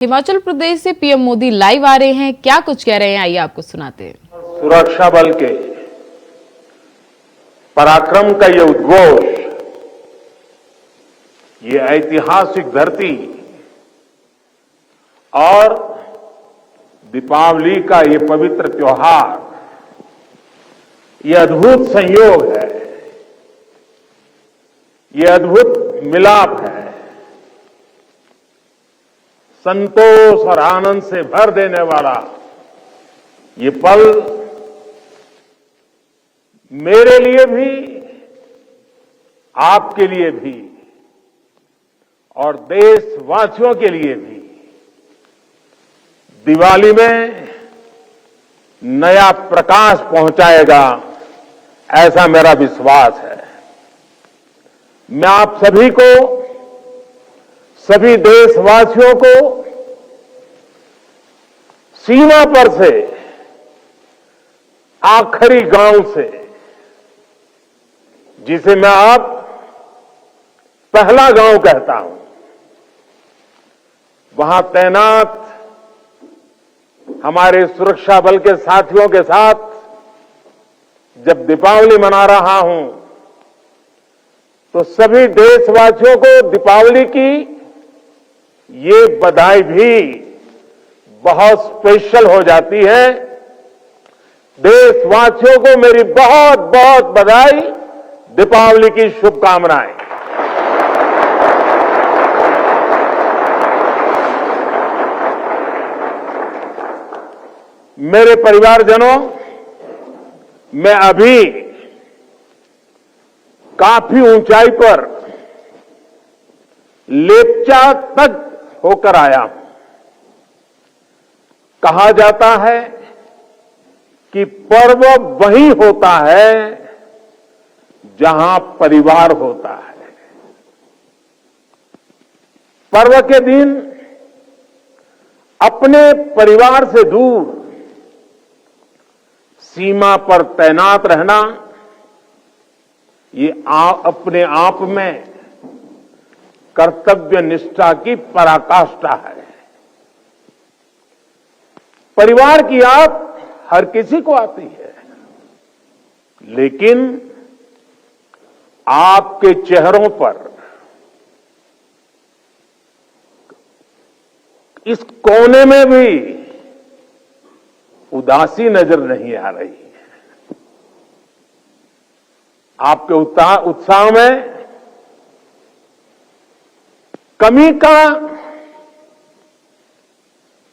हिमाचल प्रदेश से PM Modi live आ रहे हैं, क्या कुछ कह रहे हैं आइए आपको सुनाते हैं। सुरक्षा बल के पराक्रम का ये उद्घोष, ये ऐतिहासिक धरती और दीपावली का ये पवित्र त्योहार, ये अद्भुत संयोग है, ये अद्भुत मिलाप है, संतोष और आनंद से भर देने वाला ये पल मेरे लिए भी, आपके लिए भी और देशवासियों के लिए भी दिवाली में नया प्रकाश पहुंचाएगा, ऐसा मेरा विश्वास है। मैं आप सभी को, सभी देशवासियों को सीमा पर से, आखिरी गांव से, जिसे मैं अब पहला गांव कहता हूं, वहां तैनात हमारे सुरक्षा बल के साथियों के साथ जब दीपावली मना रहा हूं, तो सभी देशवासियों को दीपावली की ये बधाई भी बहुत स्पेशल हो जाती है। देशवासियों को मेरी बहुत बहुत बधाई, दीपावली की शुभकामनाएं। मेरे परिवारजनों, मैं अभी काफी ऊंचाई पर लेप्चा तक होकर आया हूं। कहा जाता है कि पर्व वही होता है जहां परिवार होता है। पर्व के दिन अपने परिवार से दूर सीमा पर तैनात रहना, ये अपने आप में कर्तव्य निष्ठा की पराकाष्ठा है। परिवार की याद हर किसी को आती है, लेकिन आपके चेहरों पर इस कोने में भी उदासी नजर नहीं आ रही है। आपके उत्साह में कमी का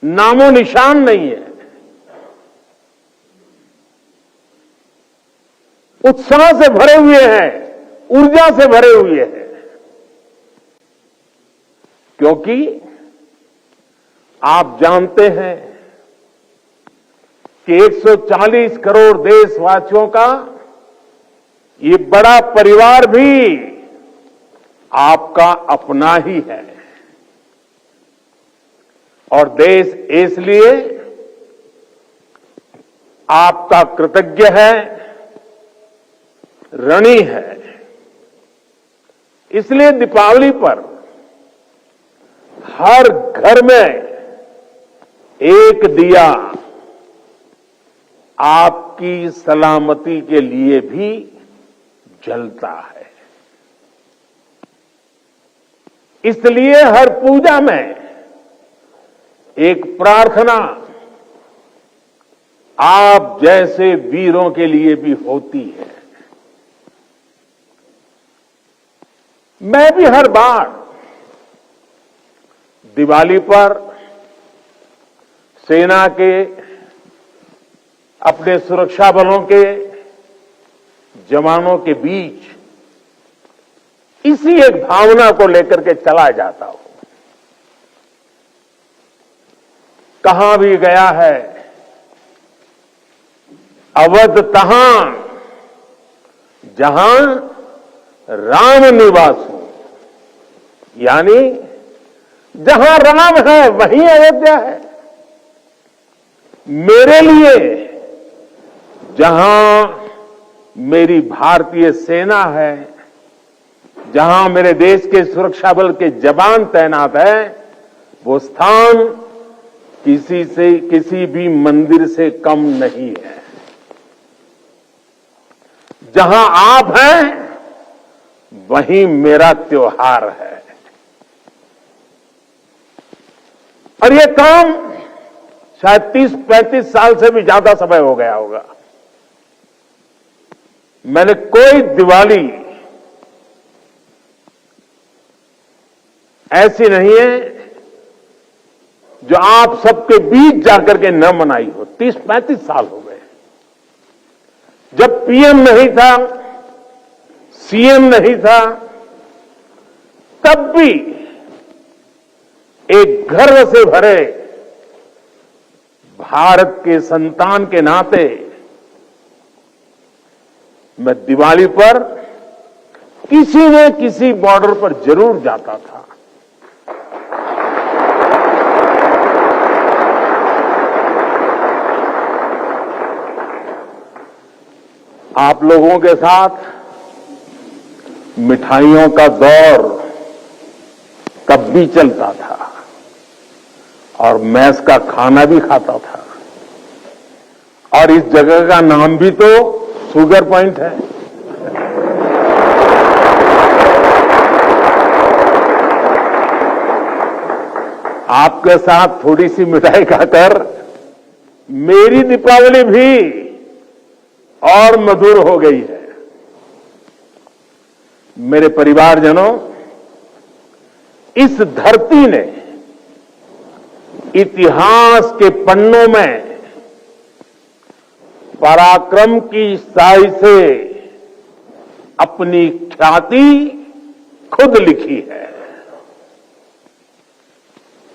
नामो निशान नहीं है। उत्साह से भरे हुए हैं, ऊर्जा से भरे हुए हैं, क्योंकि आप जानते हैं कि 140 करोड़ देशवासियों का ये बड़ा परिवार भी आपका अपना ही है। और देश इसलिए आपका कृतज्ञ है, ऋणी है। इसलिए दीपावली पर हर घर में एक दिया आपकी सलामती के लिए भी जलता है। इसलिए हर पूजा में एक प्रार्थना आप जैसे वीरों के लिए भी होती है। मैं भी हर बार दिवाली पर सेना के, अपने सुरक्षा बलों के जवानों के बीच इसी एक भावना को लेकर के चला जाता हूं। कहां भी गया है, अवध तहां जहां राम निवासु, यानी जहां राम है वहीं अयोध्या है। मेरे लिए जहां मेरी भारतीय सेना है, जहां मेरे देश के सुरक्षा बल के जवान तैनात हैं, वो स्थान किसी भी मंदिर से कम नहीं है। जहां आप हैं वहीं मेरा त्योहार है। और ये काम शायद 30-35 साल से भी ज्यादा समय हो गया होगा। मैंने कोई दिवाली ऐसी नहीं है जो आप सबके बीच जाकर के न मनाई हो। 30-35 साल हो गए। जब पीएम नहीं था, सीएम नहीं था, तब भी एक गर्व से भरे भारत के संतान के नाते मैं दिवाली पर किसी न किसी बॉर्डर पर जरूर जाता था। आप लोगों के साथ मिठाइयों का दौर तब भी चलता था और मैस का खाना भी खाता था। और इस जगह का नाम भी तो शुगर पॉइंट है। आपके साथ थोड़ी सी मिठाई खाकर मेरी दीपावली भी और मधुर हो गई है। मेरे परिवारजनों, इस धरती ने इतिहास के पन्नों में पराक्रम की स्याही से अपनी ख्याति खुद लिखी है।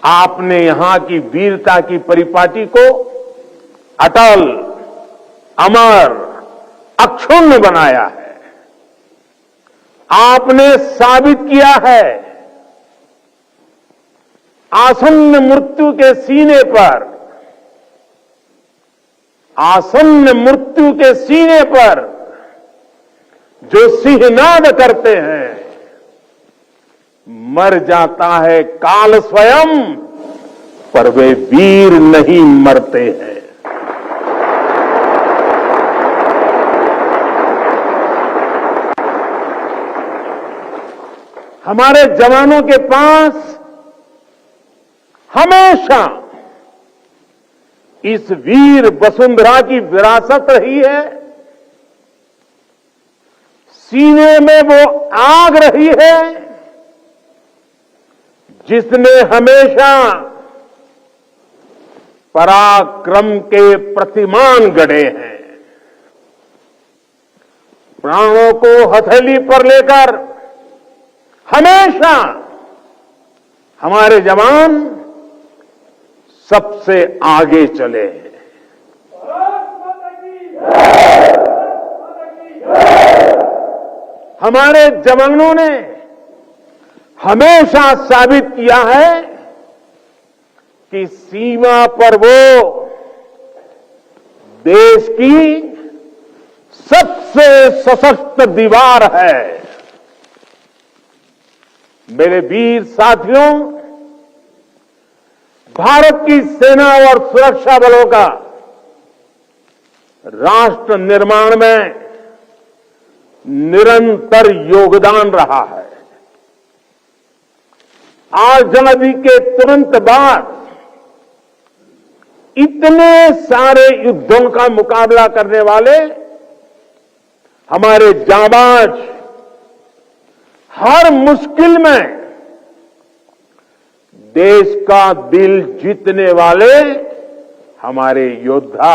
आपने यहां की वीरता की परिपाटी को अटल, अमर, अक्षुण्ण बनाया है। आपने साबित किया है आसन्न मृत्यु के सीने पर, आसन्न मृत्यु के सीने पर जो सिंहनाद करते हैं, मर जाता है काल स्वयं, पर वे वीर नहीं मरते हैं। हमारे जवानों के पास हमेशा इस वीर वसुंधरा की विरासत रही है। सीने में वो आग रही है जिसने हमेशा पराक्रम के प्रतिमान गढ़े हैं। प्राणों को हथेली पर लेकर हमेशा हमारे जवान सबसे आगे चले हैं। हमारे जवानों ने हमेशा साबित किया है कि सीमा पर वो देश की सबसे सशक्त दीवार है। मेरे वीर साथियों, भारत की सेना और सुरक्षा बलों का राष्ट्र निर्माण में निरंतर योगदान रहा है। आजादी के तुरंत बाद इतने सारे युद्धों का मुकाबला करने वाले हमारे जांबाज, हर मुश्किल में देश का दिल जीतने वाले हमारे योद्धा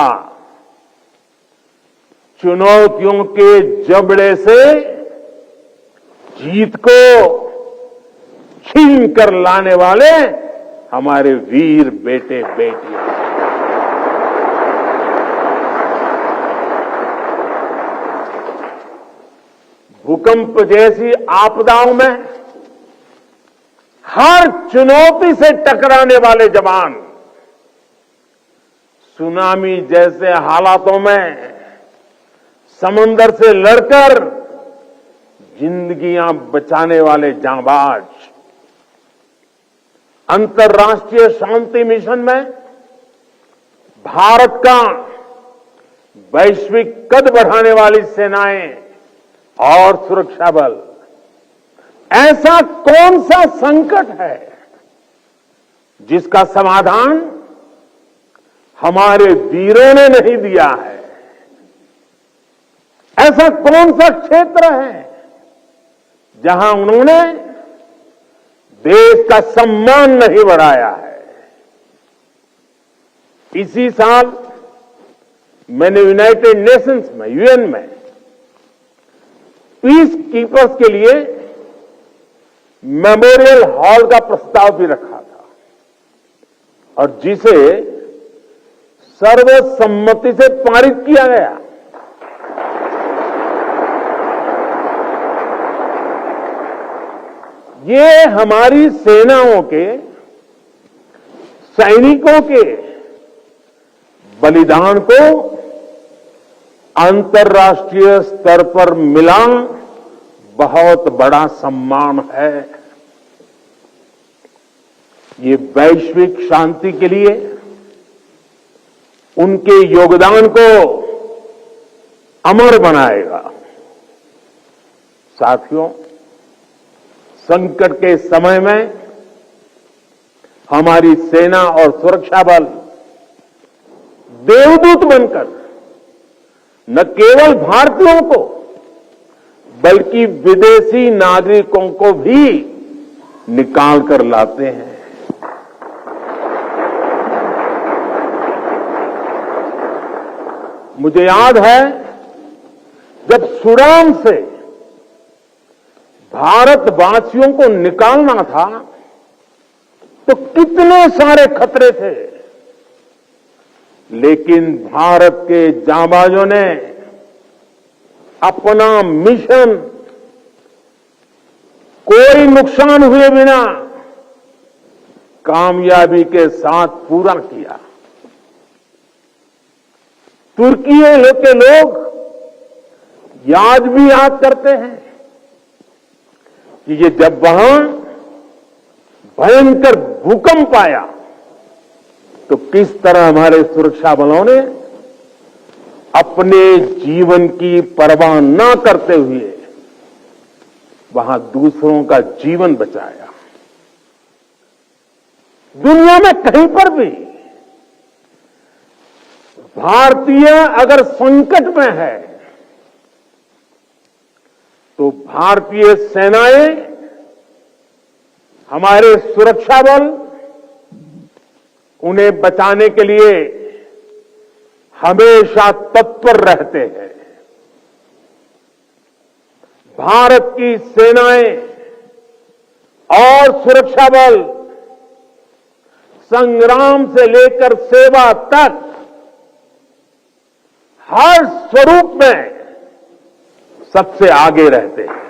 चुनौतियों के जबड़े से जीत को छीन कर लाने वाले हमारे वीर बेटे बेटियां। भूकंप जैसी आपदाओं में हर चुनौती से टकराने वाले जवान, सुनामी जैसे हालातों में समंदर से लड़कर जिंदगियां बचाने वाले जांबाज, अंतर्राष्ट्रीय शांति मिशन में भारत का वैश्विक कद बढ़ाने वाली सेनाएं और सुरक्षा बल, ऐसा कौन सा संकट है जिसका समाधान हमारे वीरों ने नहीं दिया है? ऐसा कौन सा क्षेत्र है जहां उन्होंने देश का सम्मान नहीं बढ़ाया है? इसी साल मैंने यूनाइटेड नेशंस में, यूएन में पीस कीपर्स के लिए मेमोरियल हॉल का प्रस्ताव भी रखा था और जिसे सर्वसम्मति से पारित किया गया। ये हमारी सेनाओं के, सैनिकों के बलिदान को अंतर्राष्ट्रीय स्तर पर मिला बहुत बड़ा सम्मान है। ये वैश्विक शांति के लिए उनके योगदान को अमर बनाएगा। साथियों, संकट के समय में हमारी सेना और सुरक्षा बल देवदूत बनकर न केवल भारतीयों को बल्कि विदेशी नागरिकों को भी निकाल कर लाते हैं। मुझे याद है जब सूडान से भारतवासियों को निकालना था तो कितने सारे खतरे थे, लेकिन भारत के जांबाजों ने अपना मिशन कोई नुकसान हुए बिना कामयाबी के साथ पूरा किया। तुर्की के लोग याद करते हैं कि ये जब वहां भयंकर भूकंप आया तो किस तरह हमारे सुरक्षा बलों ने अपने जीवन की परवाह न करते हुए वहां दूसरों का जीवन बचाया। दुनिया में कहीं पर भी भारतीय अगर संकट में है तो भारतीय सेनाएं, हमारे सुरक्षा बल उन्हें बचाने के लिए हमेशा तत्पर रहते हैं। भारत की सेनाएं और सुरक्षा बल संग्राम से लेकर सेवा तक हर स्वरूप में सबसे आगे रहते हैं।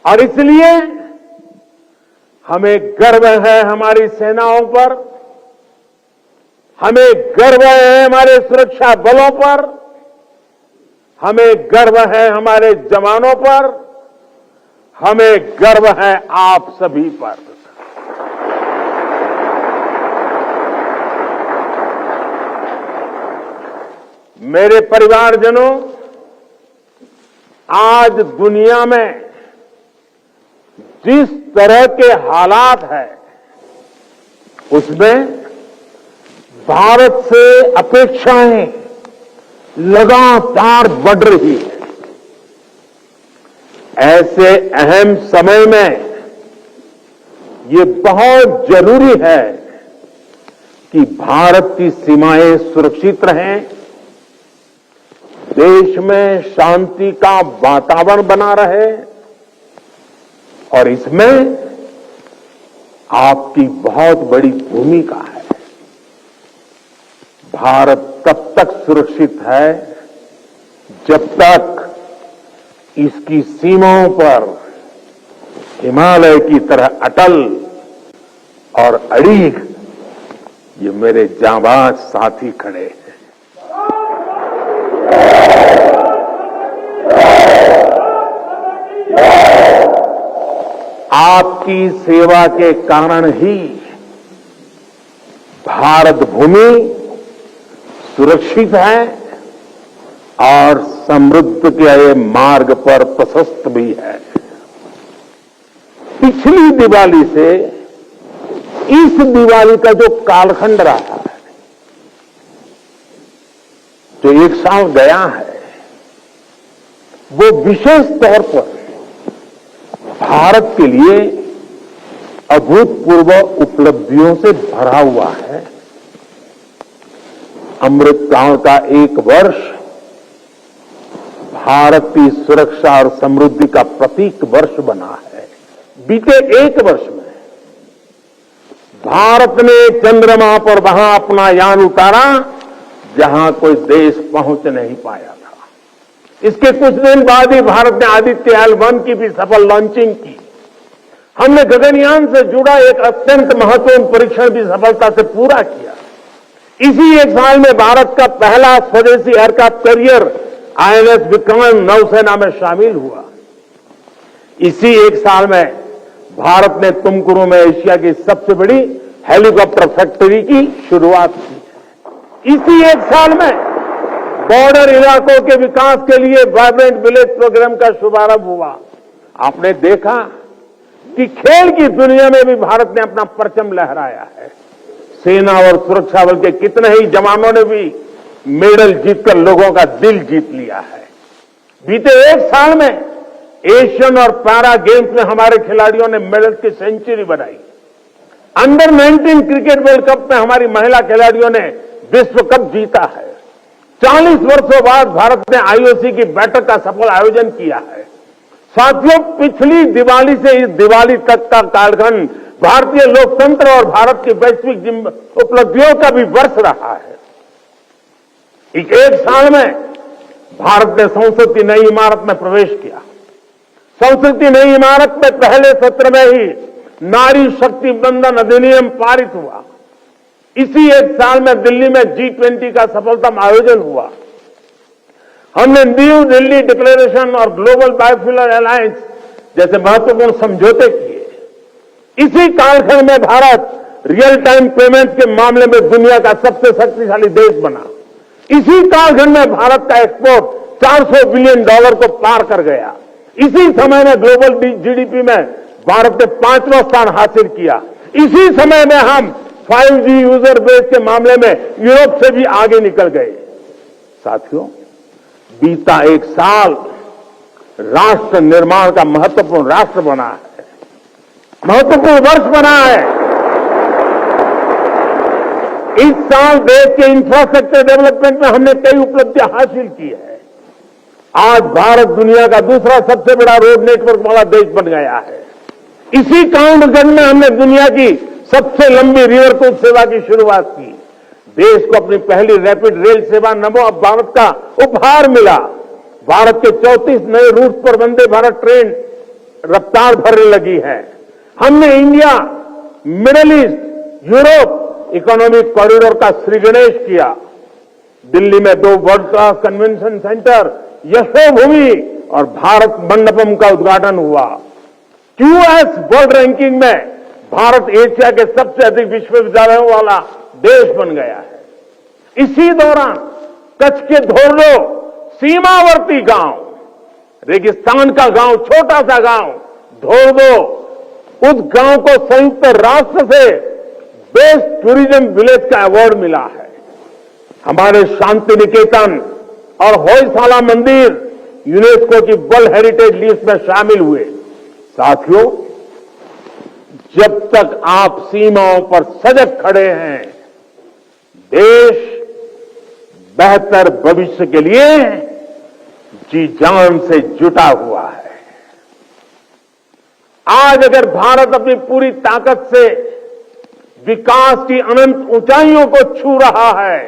और इसलिए हमें गर्व है हमारी सेनाओं पर, हमें गर्व है हमारे सुरक्षा बलों पर, हमें गर्व है हमारे जवानों पर, हमें गर्व है आप सभी पर। मेरे परिवारजनों, आज दुनिया में जिस तरह के हालात हैं उसमें भारत से अपेक्षाएं लगातार बढ़ रही है। ऐसे अहम समय में ये बहुत जरूरी है कि भारत की सीमाएं सुरक्षित रहें, देश में शांति का वातावरण बना रहे और इसमें आपकी बहुत बड़ी भूमिका है। भारत तब तक सुरक्षित है जब तक इसकी सीमाओं पर हिमालय की तरह अटल और अड़ीग ये मेरे जांबाज साथी खड़े हैं। आपकी सेवा के कारण ही भारत भूमि सुरक्षित है और समृद्ध के मार्ग पर प्रशस्त भी है। पिछली दिवाली से इस दिवाली का जो कालखंड रहा है, जो एक साल गया है, वो विशेष तौर पर भारत के लिए अभूतपूर्व उपलब्धियों से भरा हुआ है। अमृतकाल का एक वर्ष भारत की सुरक्षा और समृद्धि का प्रतीक वर्ष बना है। बीते एक वर्ष में भारत ने चंद्रमा पर वहां अपना यान उतारा जहां कोई देश पहुंच नहीं पाया था। इसके कुछ दिन बाद ही भारत ने आदित्य L1 की भी सफल लॉन्चिंग की। हमने गगनयान से जुड़ा एक अत्यंत महत्वपूर्ण परीक्षण भी सफलता से पूरा किया। इसी एक साल में भारत का पहला स्वदेशी एयरक्राफ्ट कैरियर INS विक्रम नौसेना में शामिल हुआ। इसी एक साल में भारत ने तुमकुरू में एशिया की सबसे बड़ी हेलीकॉप्टर फैक्ट्री की शुरुआत की। इसी एक साल में बॉर्डर इलाकों के विकास के लिए वाइब्रेंट विलेज प्रोग्राम का शुभारंभ हुआ। आपने देखा कि खेल की दुनिया में भी भारत ने अपना परचम लहराया है। सेना और सुरक्षा बल के कितने ही जवानों ने भी मेडल जीतकर लोगों का दिल जीत लिया है। बीते एक साल में एशियन और पैरा गेम्स में हमारे खिलाड़ियों ने मेडल की सेंचुरी बनाई। अंडर 19 क्रिकेट वर्ल्ड कप में हमारी महिला खिलाड़ियों ने विश्व कप जीता है। 40 वर्षों बाद भारत ने IOC की बैठक का सफल आयोजन किया है। साथियों, पिछली दिवाली से इस दिवाली तक का कालखंड भारतीय लोकतंत्र और भारत की वैश्विक उपलब्धियों का भी वर्ष रहा है। एक साल में भारत ने संसद की नई इमारत में प्रवेश किया। संसद की नई इमारत में पहले सत्र में ही नारी शक्ति बंधन अधिनियम पारित हुआ। इसी एक साल में दिल्ली में G20 का सफलतम आयोजन हुआ। हमने न्यू दिल्ली डिक्लेरेशन और ग्लोबल बायोफ्यूल अलायंस जैसे महत्वपूर्ण समझौते किए। इसी कालखंड में भारत रियल टाइम पेमेंट के मामले में दुनिया का सबसे शक्तिशाली देश बना। इसी कालखंड में भारत का एक्सपोर्ट $400 बिलियन को पार कर गया। इसी समय में ग्लोबल GDP में भारत ने 5वां स्थान हासिल किया। इसी समय में हम 5G यूजर बेस के मामले में यूरोप से भी आगे निकल गए। साथियों, बीता एक साल राष्ट्र निर्माण का महत्वपूर्ण राष्ट्र बना है, महत्वपूर्ण वर्ष बना है। इस साल देश के इंफ्रास्ट्रक्चर डेवलपमेंट में हमने कई उपलब्धियां हासिल की है। आज भारत दुनिया का दूसरा सबसे बड़ा रोड नेटवर्क वाला देश बन गया है। इसी कालखंड में हमने दुनिया की सबसे लंबी रिवर क्रूज सेवा की शुरुआत की। देश को अपनी पहली रैपिड रेल सेवा नमो अब भारत का उपहार मिला। भारत के 34 नए रूट पर वंदे भारत ट्रेन रफ्तार भरने लगी है। हमने India, middle east, Europe economic corridor का श्रीगणेश किया। दिल्ली में 2 world class convention centre, Yashobhoomi और भारत मंडपम का उद्घाटन हुआ। QS वर्ल्ड रैंकिंग में भारत एशिया के सबसे अधिक विश्वविद्यालयों वाला देश बन गया है। इसी दौरान कच्छ के धोरडो सीमावर्ती गांव, रेगिस्तान का गांव, छोटा सा गांव धोरडो, उस गांव को संयुक्त राष्ट्र से बेस्ट टूरिज्म विलेज का अवार्ड मिला है। हमारे शांति निकेतन और होयसाला मंदिर यूनेस्को की वर्ल्ड हेरिटेज लिस्ट में शामिल हुए। साथियों, जब तक आप सीमाओं पर सजग खड़े हैं, देश बेहतर भविष्य के लिए जी जान से जुटा हुआ है। आज अगर भारत अपनी पूरी ताकत से विकास की अनंत ऊंचाइयों को छू रहा है,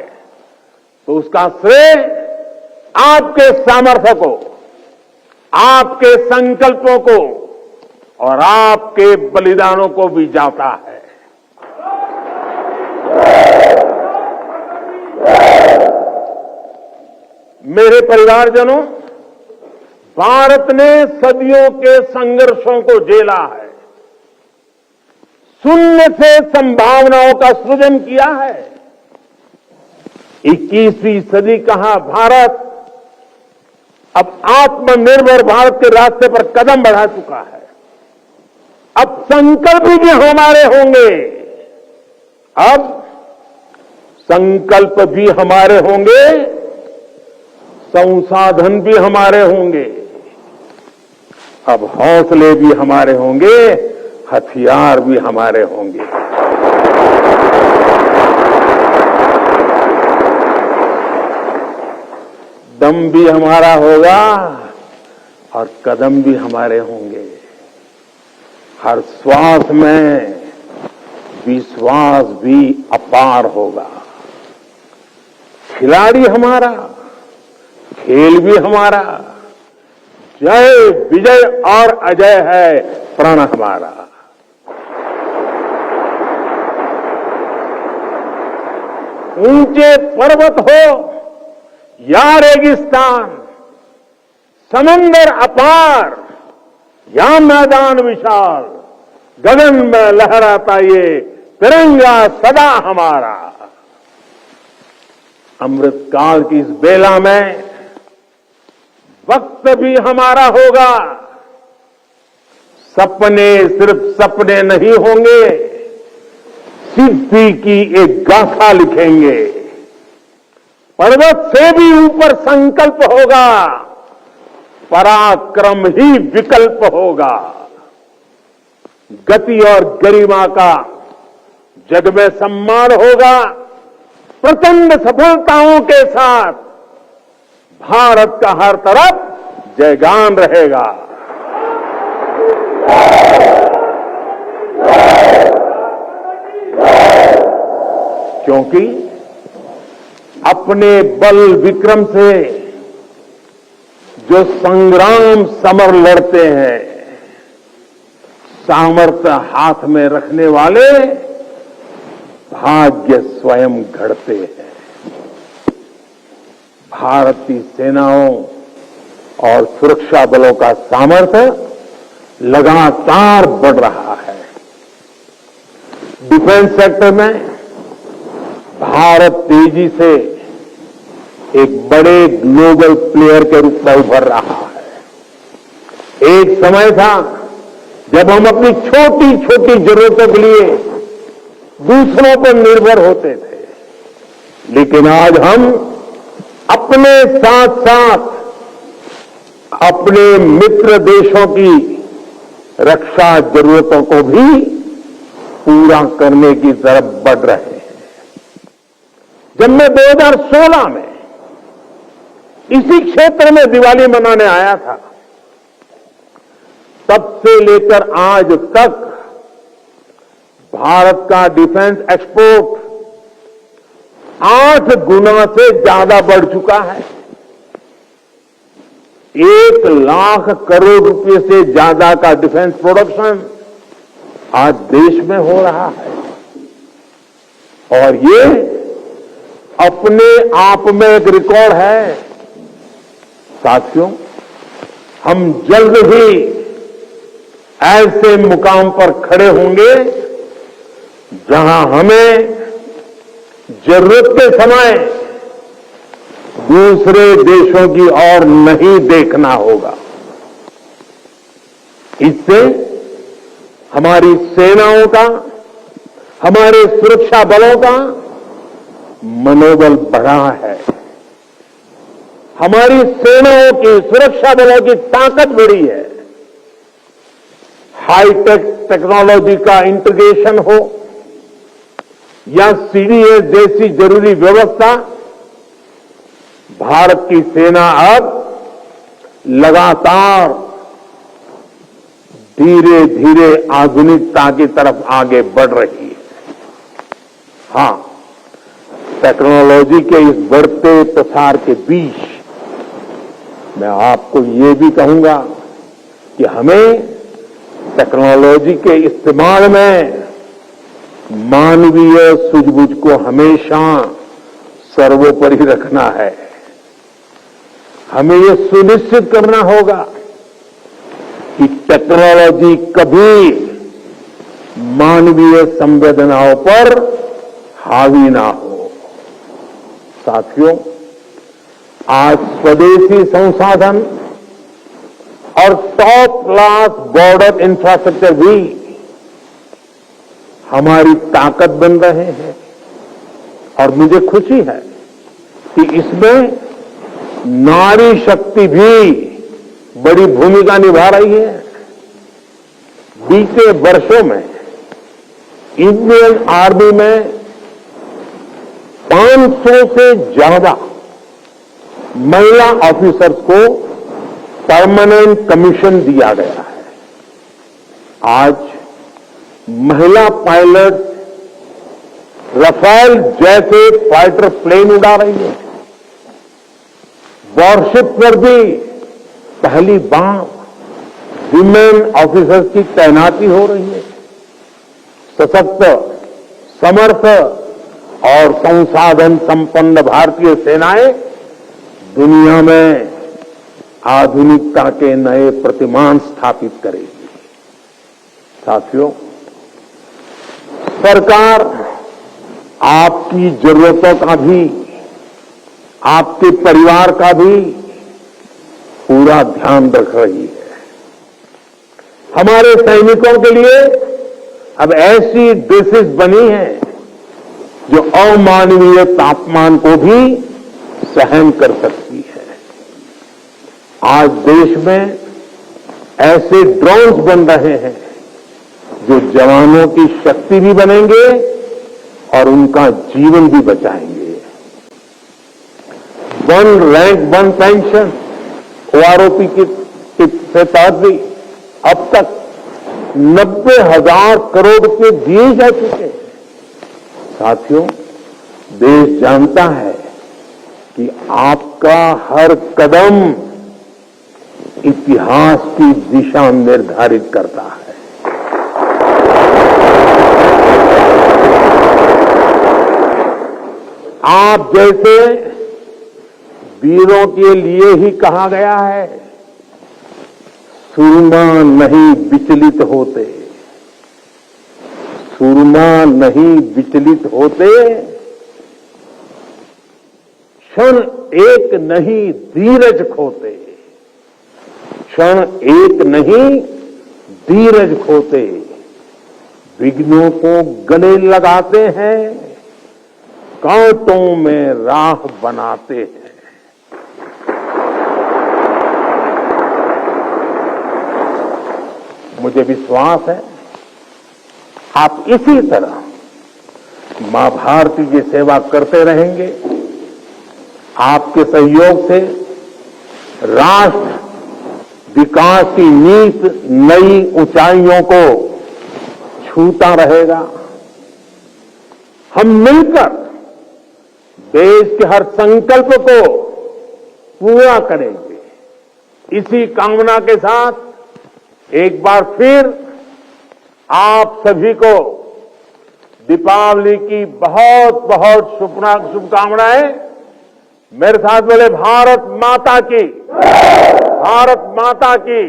तो उसका श्रेय आपके सामर्थ्य को, आपके संकल्पों को और आपके बलिदानों को भी जाता है। मेरे परिवारजनों, भारत ने सदियों के संघर्षों को झेला है। शून्य से संभावनाओं का सृजन किया है। 21वीं सदी का भारत अब आत्मनिर्भर भारत के रास्ते पर कदम बढ़ा चुका है। अब संकल्प भी हमारे होंगे, अब संकल्प भी हमारे होंगे, संसाधन भी हमारे होंगे, अब हौसले भी हमारे होंगे, हथियार भी हमारे होंगे। दम भी हमारा होगा और कदम भी हमारे होंगे। हर श्वास में विश्वास भी अपार होगा। खिलाड़ी हमारा, खेल भी हमारा, जय विजय और अजय है प्रण हमारा। ऊंचे पर्वत हो या रेगिस्तान, समंदर अपार या मैदान विशाल, गगन में लहराता ये तिरंगा सदा हमारा। अमृत काल की इस बेला में वक्त भी हमारा होगा। सपने सिर्फ सपने नहीं होंगे, सिद्धि की एक गाथा लिखेंगे। पर्वत से भी ऊपर संकल्प होगा, पराक्रम ही विकल्प होगा। गति और गरिमा का जग में सम्मान होगा। प्रचंड सफलताओं के साथ भारत का हर तरफ जयगान रहेगा। क्योंकि अपने बल विक्रम से जो संग्राम समर लड़ते हैं, सामर्थ्य हाथ में रखने वाले भाग्य स्वयं घड़ते हैं। भारत की सेनाओं और सुरक्षा बलों का सामर्थ्य लगातार बढ़ रहा है। डिफेंस सेक्टर में भारत तेजी से एक बड़े ग्लोबल प्लेयर के रूप में उभर रहा है। एक समय था जब हम अपनी छोटी छोटी जरूरतों के लिए दूसरों पर निर्भर होते थे, लेकिन आज हम अपने साथ साथ अपने मित्र देशों की रक्षा जरूरतों को भी पूरा करने की तरफ बढ़ रहे हैं। जब मैं 2016 में इसी क्षेत्र में दिवाली मनाने आया था, तब से लेकर आज तक भारत का डिफेंस एक्सपोर्ट 8 गुना से ज्यादा बढ़ चुका है। 1 लाख करोड़ रुपए से ज्यादा का डिफेंस प्रोडक्शन आज देश में हो रहा है। और ये अपने आप में एक रिकॉर्ड है। साथियों, हम जल्द ही ऐसे मुकाम पर खड़े होंगे जहां हमें जरूरत के समय दूसरे देशों की ओर नहीं देखना होगा। इससे हमारी सेनाओं का, हमारे सुरक्षा बलों का मनोबल बढ़ा है। हमारी सेनाओं की, सुरक्षा बलों की ताकत बढ़ी है। हाईटेक टेक्नोलॉजी का इंटीग्रेशन हो या सीडीएस जैसी जरूरी व्यवस्था, भारत की सेना अब लगातार धीरे धीरे आधुनिकता की तरफ आगे बढ़ रही है। हां, टेक्नोलॉजी के इस बढ़ते प्रसार के बीच मैं आपको ये भी कहूंगा कि हमें टेक्नोलॉजी के इस्तेमाल में मानवीय सूझबूझ को हमेशा सर्वोपरि रखना है। हमें यह सुनिश्चित करना होगा कि टेक्नोलॉजी कभी मानवीय संवेदनाओं पर हावी ना हो। साथियों, आज स्वदेशी संसाधन और टॉप क्लास बॉर्डर इंफ्रास्ट्रक्चर भी हमारी ताकत बन रहे हैं और मुझे खुशी है कि इसमें नारी शक्ति भी बड़ी भूमिका निभा रही है। बीते वर्षों में इंडियन आर्मी में 500 से ज्यादा महिला ऑफिसर्स को परमानेंट कमीशन दिया गया है। आज महिला पायलट रफाल जैसे फाइटर प्लेन उड़ा रही है। वॉरशिप पर भी पहली बार विमेन ऑफिसर्स की तैनाती हो रही है। सशक्त, समर्थ और संसाधन संपन्न भारतीय सेनाएं दुनिया में आधुनिकता के नए प्रतिमान स्थापित करेगी। साथियों, सरकार आपकी जरूरतों का भी, आपके परिवार का भी पूरा ध्यान रख रही है। हमारे सैनिकों के लिए अब ऐसी ड्रेसेस बनी हैं जो अमानवीय तापमान को भी सहन कर सकती है। आज देश में ऐसे ड्रोन्स बन रहे हैं जो जवानों की शक्ति भी बनेंगे और उनका जीवन भी बचाएंगे। One rank one pension OROP के तहत भी अब तक 90,000 करोड़ रुपए दिए जा चुके हैं। साथियों, देश जानता है कि आपका हर कदम इतिहास की दिशा निर्धारित करता है। आप जैसे वीरों के लिए ही कहा गया है, सूरमा नहीं विचलित होते, सूरमा नहीं विचलित होते, क्षण एक नहीं धीरज खोते, क्षण एक नहीं धीरज खोते, विघ्नों को गले लगाते हैं, कांटों में राह बनाते हैं। मुझे विश्वास है आप इसी तरह मां भारती की सेवा करते रहेंगे। आपके सहयोग से राष्ट्र विकास की नीत नई ऊंचाइयों को छूता रहेगा। हम मिलकर देश के हर संकल्प को पूरा करेंगे। इसी कामना के साथ एक बार फिर आप सभी को दीपावली की बहुत बहुत शुभकामनाएं। मेरे साथ बोले भारत माता की, भारत माता की,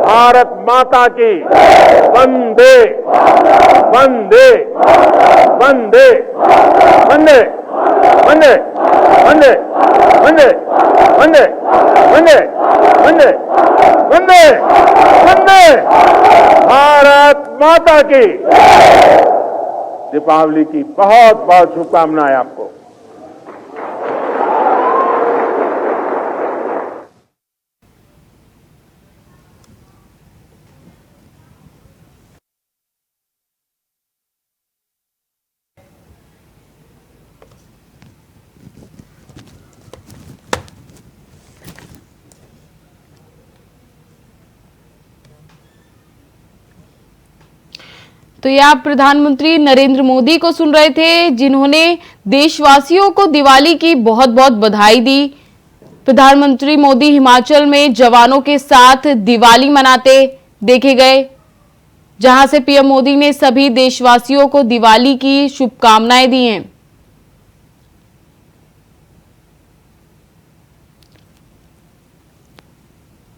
भारत माता की, वंदे वंदे वंदे वंदे वंदे वंदे वंदे वंदे वंदे वंदे वंदे वंदे भारत माता की। दीपावली की बहुत बहुत शुभकामनाएं आपको। तो ये आप प्रधानमंत्री नरेंद्र मोदी को सुन रहे थे, जिन्होंने देशवासियों को दिवाली की बहुत बहुत बधाई दी। प्रधानमंत्री मोदी हिमाचल में जवानों के साथ दिवाली मनाते देखे गए, जहां से पीएम मोदी ने सभी देशवासियों को दिवाली की शुभकामनाएं दी हैं।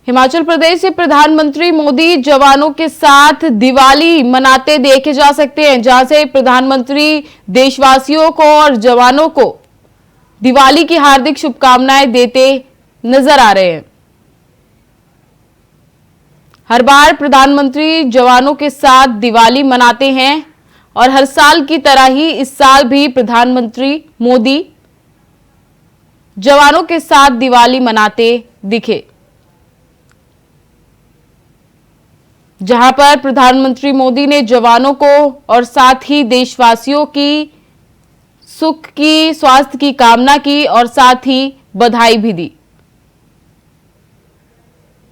हिमाचल प्रदेश से प्रधानमंत्री मोदी जवानों के साथ दिवाली मनाते देखे जा सकते हैं, जहां से प्रधानमंत्री देशवासियों को और जवानों को दिवाली की हार्दिक शुभकामनाएं देते नजर आ रहे हैं। हर बार प्रधानमंत्री जवानों के साथ दिवाली मनाते हैं और हर साल की तरह ही इस साल भी प्रधानमंत्री मोदी जवानों के साथ दिवाली मनाते दिखे, जहां पर प्रधानमंत्री मोदी ने जवानों को और साथ ही देशवासियों की सुख की, स्वास्थ्य की कामना की और साथ ही बधाई भी दी।